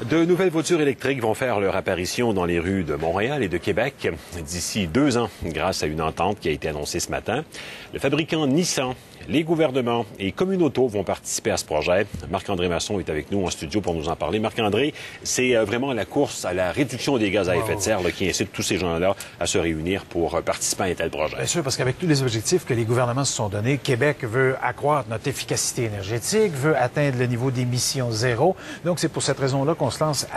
De nouvelles voitures électriques vont faire leur apparition dans les rues de Montréal et de Québec d'ici 2 ans, grâce à une entente qui a été annoncée ce matin. Le fabricant Nissan, les gouvernements et Communauto vont participer à ce projet. Marc-André Masson est avec nous en studio pour nous en parler. Marc-André, c'est vraiment la course à la réduction des gaz à effet de serre qui incite tous ces gens-là à se réunir pour participer à un tel projet. Bien sûr, parce qu'avec tous les objectifs que les gouvernements se sont donnés, Québec veut accroître notre efficacité énergétique, veut atteindre le niveau d'émissions zéro. Donc, c'est pour cette raison-là qu'on se lance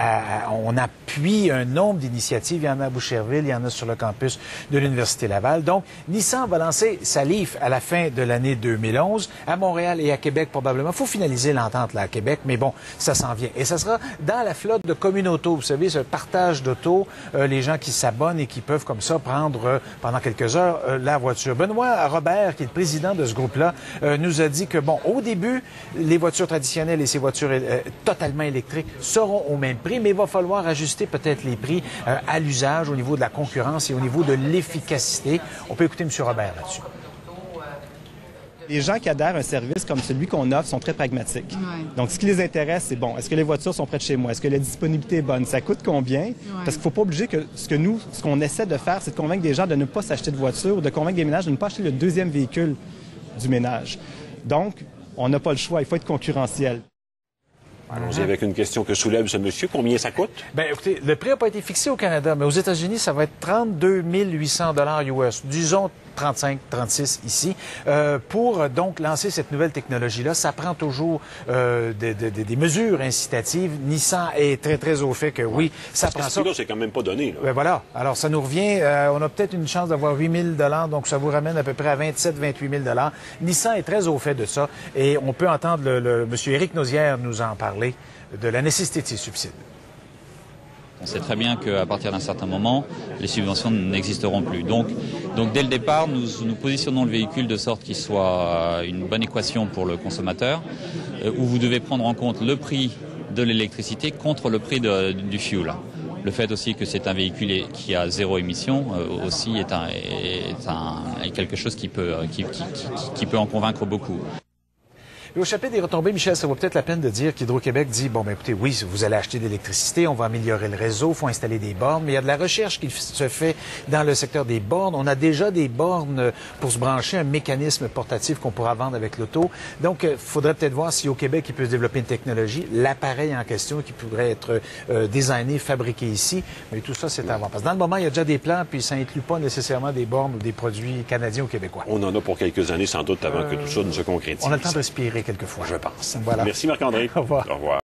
on appuie un nombre d'initiatives. Il y en a à Boucherville, il y en a sur le campus de l'Université Laval. Donc, Nissan va lancer sa Leaf à la fin de l'année 2011, à Montréal et à Québec probablement. Il faut finaliser l'entente là à Québec, mais bon, ça s'en vient. Et ça sera dans la flotte de Communauto. Vous savez, ce partage d'auto, les gens qui s'abonnent et qui peuvent comme ça prendre pendant quelques heures la voiture. Benoît Robert, qui est le président de ce groupe-là, nous a dit que, bon, au début, les voitures traditionnelles et ces voitures totalement électriques seront au même prix, mais il va falloir ajuster peut-être les prix à l'usage au niveau de la concurrence et au niveau de l'efficacité. On peut écouter M. Robert là-dessus. Les gens qui adhèrent à un service comme celui qu'on offre sont très pragmatiques. Ouais. Donc, ce qui les intéresse, c'est bon, est-ce que les voitures sont près de chez moi? Est-ce que la disponibilité est bonne? Ça coûte combien? Ouais. Parce qu'il ne faut pas obliger que ce qu'on essaie de faire, c'est de convaincre des gens de ne pas s'acheter de voiture ou de convaincre des ménages de ne pas acheter le deuxième véhicule du ménage. Donc, on n'a pas le choix. Il faut être concurrentiel. Allons-y avec une question que soulève ce monsieur. Combien ça coûte? Bien, écoutez, le prix n'a pas été fixé au Canada, mais aux États-Unis, ça va être 32 800 $ US. Disons 35, 36 ici. Pour donc lancer cette nouvelle technologie-là, ça prend toujours des mesures incitatives. Nissan est très, très au fait que oui, ça prend ça. Là, c'est quand même pas donné. Là. Ben voilà. Alors, ça nous revient, on a peut-être une chance d'avoir 8 000 $, donc ça vous ramène à peu près à 27 28 000 $. Nissan est très au fait de ça et on peut entendre M. Éric Nausière nous en parler de la nécessité de ces subsides. On sait très bien qu'à partir d'un certain moment, les subventions n'existeront plus. Donc dès le départ, nous positionnons le véhicule de sorte qu'il soit une bonne équation pour le consommateur, où vous devez prendre en compte le prix de l'électricité contre le prix du fuel. Le fait aussi que c'est un véhicule qui a zéro émission aussi est quelque chose qui peut en convaincre beaucoup. Et au chapitre des retombées, Michel, ça vaut peut-être la peine de dire qu'Hydro-Québec dit, bon, ben écoutez, oui, vous allez acheter de l'électricité, on va améliorer le réseau, il faut installer des bornes, mais il y a de la recherche qui se fait dans le secteur des bornes. On a déjà des bornes pour se brancher, un mécanisme portatif qu'on pourra vendre avec l'auto. Donc, il faudrait peut-être voir si au Québec, il peut se développer une technologie, l'appareil en question qui pourrait être designé, fabriqué ici. Mais tout ça, c'est à voir. Parce que dans le moment, il y a déjà des plans, puis ça n'inclut pas nécessairement des bornes ou des produits canadiens ou québécois. On en a pour quelques années, sans doute, avant que tout ça ne se concrétise. On a le temps de respirer quelquefois. Je pense. Voilà. Merci Marc-André. Au revoir. Au revoir.